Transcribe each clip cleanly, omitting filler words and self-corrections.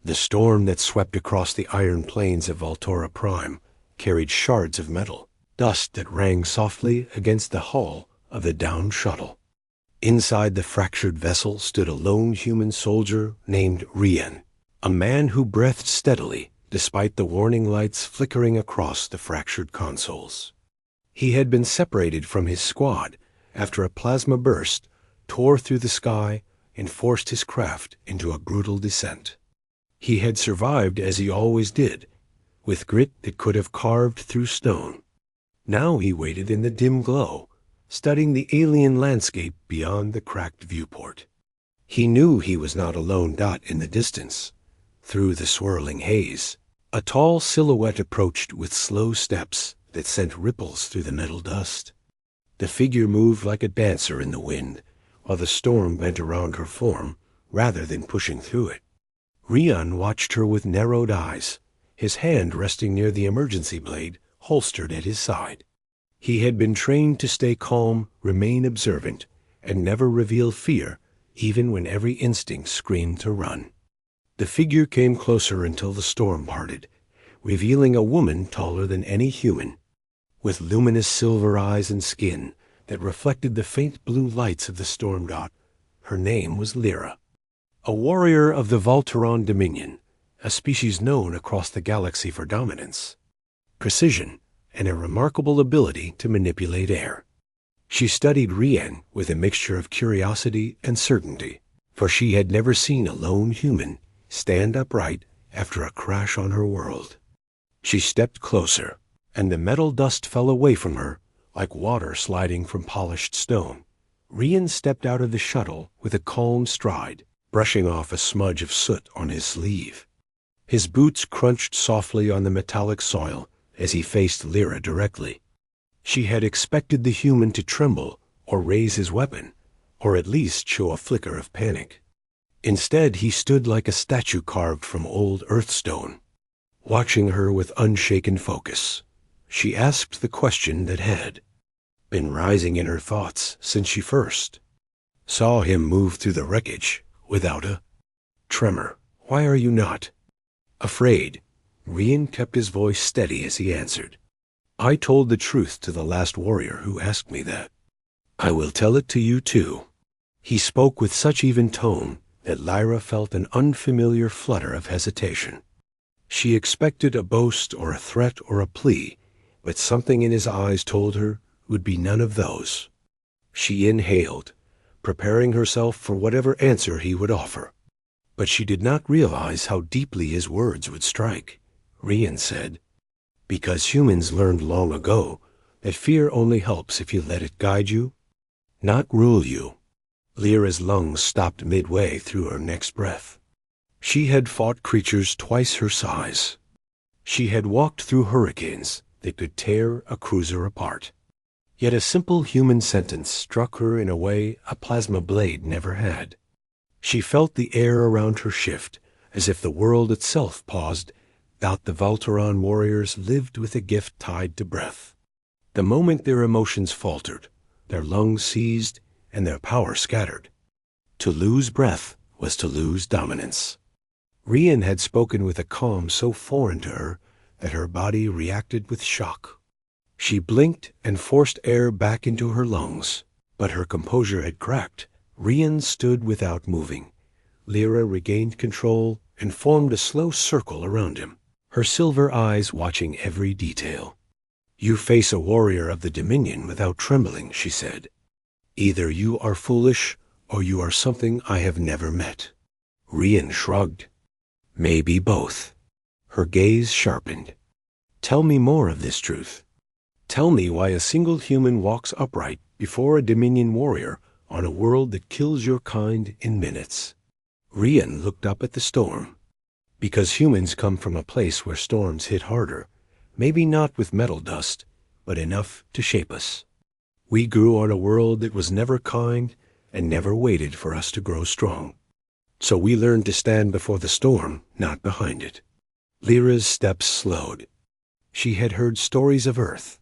The storm that swept across the iron plains of Voltura Prime carried shards of metal, dust that rang softly against the hull of the downed shuttle. Inside the fractured vessel stood a lone human soldier named Rian, a man who breathed steadily despite the warning lights flickering across the fractured consoles. He had been separated from his squad after a plasma burst tore through the sky and forced his craft into a brutal descent. He had survived as he always did, with grit that could have carved through stone. Now he waited in the dim glow, studying the alien landscape beyond the cracked viewport. He knew he was not a lone dot in the distance. Through the swirling haze, a tall silhouette approached with slow steps that sent ripples through the metal dust. The figure moved like a dancer in the wind, while the storm bent around her form rather than pushing through it. Rian watched her with narrowed eyes, his hand resting near the emergency blade holstered at his side. He had been trained to stay calm, remain observant, and never reveal fear, even when every instinct screamed to run. The figure came closer until the storm parted, revealing a woman taller than any human, with luminous silver eyes and skin that reflected the faint blue lights of the storm dot. Her name was Lyra, a warrior of the Volturon Dominion, a species known across the galaxy for dominance, precision, and a remarkable ability to manipulate air. She studied Rian with a mixture of curiosity and certainty, for she had never seen a lone human stand upright after a crash on her world. She stepped closer, and the metal dust fell away from her like water sliding from polished stone. Rian stepped out of the shuttle with a calm stride, brushing off a smudge of soot on his sleeve. His boots crunched softly on the metallic soil as he faced Lyra directly. She had expected the human to tremble or raise his weapon, or at least show a flicker of panic. Instead, he stood like a statue carved from old earthstone, watching her with unshaken focus. She asked the question that had been rising in her thoughts since she first saw him move through the wreckage without a tremor. "Why are you not afraid?" Rian kept his voice steady as he answered. "I told the truth to the last warrior who asked me that. I will tell it to you too." He spoke with such even tone that Lyra felt an unfamiliar flutter of hesitation. She expected a boast or a threat or a plea, but something in his eyes told her would be none of those. She inhaled, preparing herself for whatever answer he would offer. But she did not realize how deeply his words would strike. Rian said, "Because humans learned long ago that fear only helps if you let it guide you, not rule you." Lyra's lungs stopped midway through her next breath. She had fought creatures twice her size. She had walked through hurricanes that could tear a cruiser apart. Yet a simple human sentence struck her in a way a plasma blade never had. She felt the air around her shift, as if the world itself paused, that the Volturon warriors lived with a gift tied to breath. The moment their emotions faltered, their lungs seized, and their power scattered. To lose breath was to lose dominance. Rian had spoken with a calm so foreign to her that her body reacted with shock. She blinked and forced air back into her lungs, but her composure had cracked. Rian stood without moving. Lyra regained control and formed a slow circle around him, her silver eyes watching every detail. "You face a warrior of the Dominion without trembling," she said. "Either you are foolish or you are something I have never met." Rian shrugged. "Maybe both." Her gaze sharpened. "Tell me more of this truth. Tell me why a single human walks upright before a Dominion warrior on a world that kills your kind in minutes." Rian looked up at the storm. "Because humans come from a place where storms hit harder, maybe not with metal dust, but enough to shape us. We grew on a world that was never kind and never waited for us to grow strong. So we learned to stand before the storm, not behind it." Lyra's steps slowed. She had heard stories of Earth,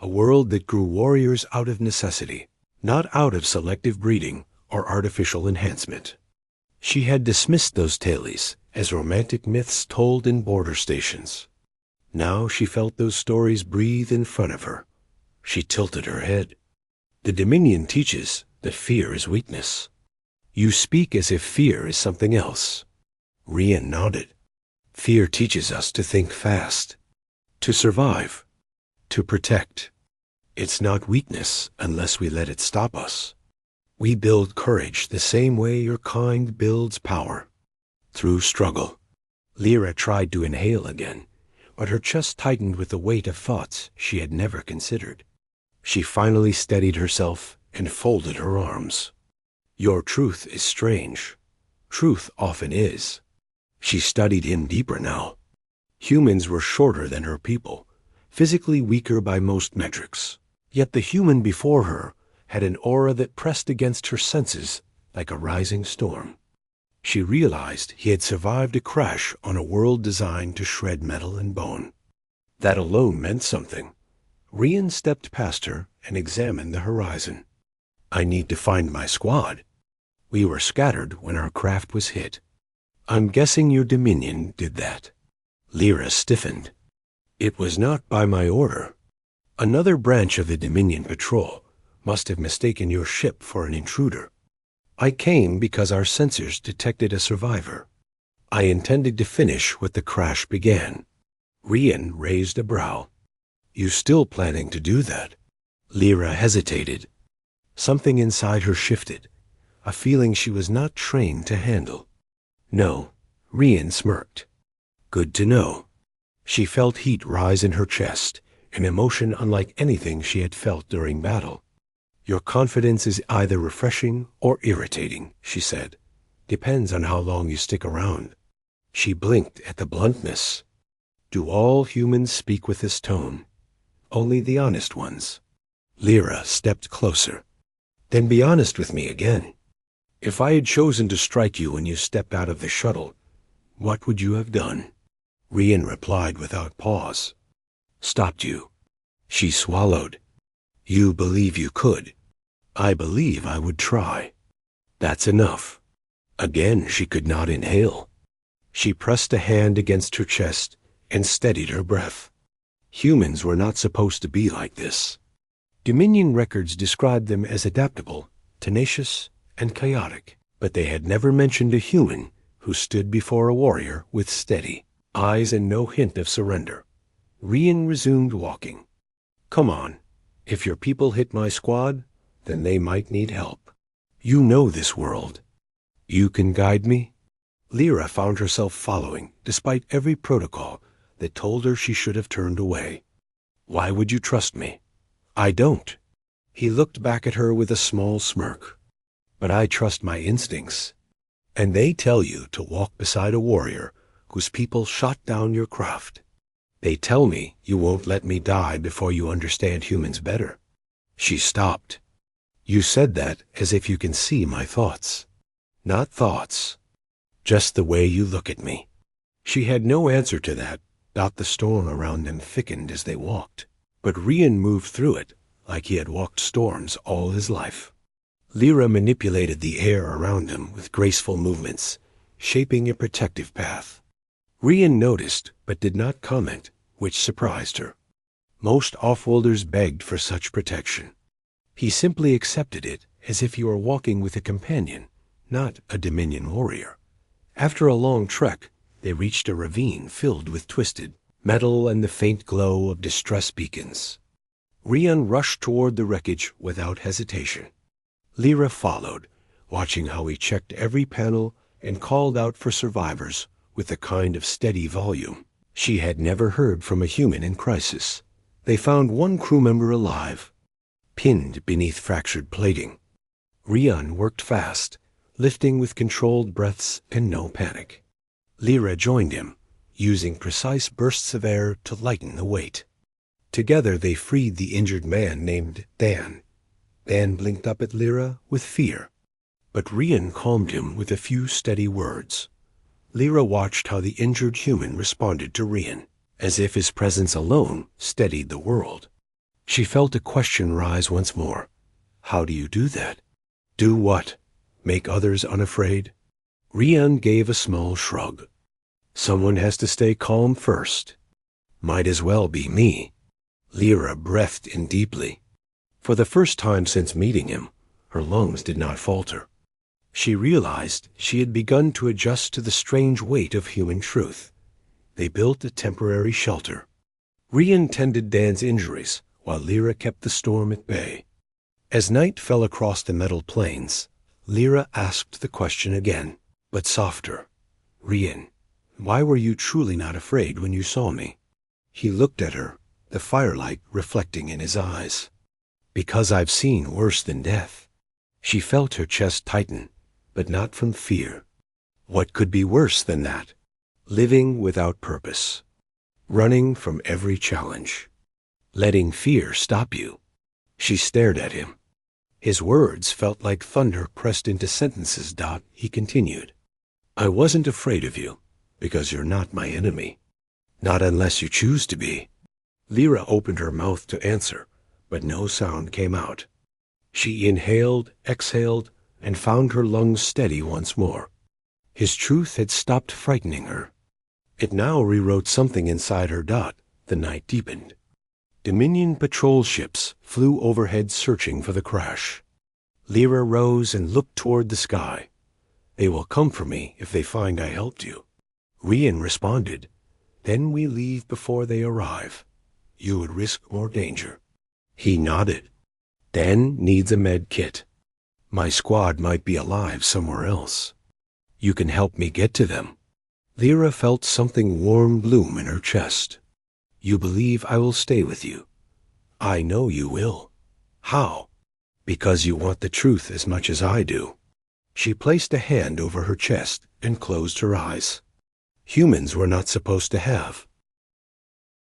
a world that grew warriors out of necessity, not out of selective breeding or artificial enhancement. She had dismissed those tales as romantic myths told in border stations. Now she felt those stories breathe in front of her. She tilted her head. The Dominion teaches that fear is weakness. You speak as if fear is something else. Rian nodded. Fear teaches us to think fast, to survive, to protect. It's not weakness unless we let it stop us. We build courage the same way your kind builds power, through struggle. Lyra tried to inhale again, but her chest tightened with the weight of thoughts she had never considered. She finally steadied herself and folded her arms. Your truth is strange. Truth often is. She studied him deeper now. Humans were shorter than her people, physically weaker by most metrics. Yet the human before her had an aura that pressed against her senses like a rising storm. She realized he had survived a crash on a world designed to shred metal and bone. That alone meant something. Rian stepped past her and examined the horizon. I need to find my squad. We were scattered when our craft was hit. I'm guessing your Dominion did that. Lyra stiffened. It was not by my order. Another branch of the Dominion patrol must have mistaken your ship for an intruder. I came because our sensors detected a survivor. I intended to finish what the crash began. Rian raised a brow. You still planning to do that? Lyra hesitated. Something inside her shifted, a feeling she was not trained to handle. No, Rian smirked. Good to know. She felt heat rise in her chest, an emotion unlike anything she had felt during battle. Your confidence is either refreshing or irritating, she said. Depends on how long you stick around. She blinked at the bluntness. Do all humans speak with this tone? Only the honest ones. Lyra stepped closer. Then be honest with me again. If I had chosen to strike you when you stepped out of the shuttle, what would you have done? Rian replied without pause. Stopped you. She swallowed. You believe you could. I believe I would try. That's enough. Again she could not inhale. She pressed a hand against her chest and steadied her breath. Humans were not supposed to be like this. Dominion records described them as adaptable, tenacious, and chaotic, but they had never mentioned a human who stood before a warrior with steady eyes and no hint of surrender. Rian resumed walking. Come on. If your people hit my squad, then they might need help. You know this world. You can guide me? Lyra found herself following, despite every protocol that told her she should have turned away. Why would you trust me? I don't. He looked back at her with a small smirk. But I trust my instincts. And they tell you to walk beside a warrior whose people shot down your craft. They tell me you won't let me die before you understand humans better. She stopped. You said that as if you can see my thoughts. Not thoughts. Just the way you look at me. She had no answer to that, but the storm around them thickened as they walked. But Rian moved through it like he had walked storms all his life. Lyra manipulated the air around him with graceful movements, shaping a protective path. Rian noticed but did not comment, which surprised her. Most offworlders begged for such protection. He simply accepted it as if he were walking with a companion, not a Dominion warrior. After a long trek, they reached a ravine filled with twisted metal and the faint glow of distress beacons. Rian rushed toward the wreckage without hesitation. Lyra followed, watching how he checked every panel and called out for survivors with a kind of steady volume she had never heard from a human in crisis. They found one crew member alive, pinned beneath fractured plating. Rian worked fast, lifting with controlled breaths and no panic. Lyra joined him, using precise bursts of air to lighten the weight. Together they freed the injured man named Dan. Dan blinked up at Lyra with fear, but Rian calmed him with a few steady words. Lyra watched how the injured human responded to Rian, as if his presence alone steadied the world. She felt a question rise once more. How do you do that? Do what? Make others unafraid? Rian gave a small shrug. Someone has to stay calm first. Might as well be me. Lyra breathed in deeply. For the first time since meeting him, her lungs did not falter. She realized she had begun to adjust to the strange weight of human truth. They built a temporary shelter. Rian tended Dan's injuries, while Lyra kept the storm at bay. As night fell across the metal plains, Lyra asked the question again, but softer. Rian, why were you truly not afraid when you saw me? He looked at her, the firelight reflecting in his eyes. Because I've seen worse than death. She felt her chest tighten, but not from fear. What could be worse than that? Living without purpose. Running from every challenge. Letting fear stop you. She stared at him. His words felt like thunder pressed into sentences. He continued. I wasn't afraid of you, because you're not my enemy. Not unless you choose to be. Lyra opened her mouth to answer, but no sound came out. She inhaled, exhaled, and found her lungs steady once more. His truth had stopped frightening her. It now rewrote something inside her. The night deepened. Dominion patrol ships flew overhead searching for the crash. Lyra rose and looked toward the sky. They will come for me if they find I helped you. Rian responded. Then we leave before they arrive. You would risk more danger. He nodded. Dan needs a med kit. My squad might be alive somewhere else. You can help me get to them. Lyra felt something warm bloom in her chest. You believe I will stay with you. I know you will. How? Because you want the truth as much as I do. She placed a hand over her chest and closed her eyes. Humans were not supposed to have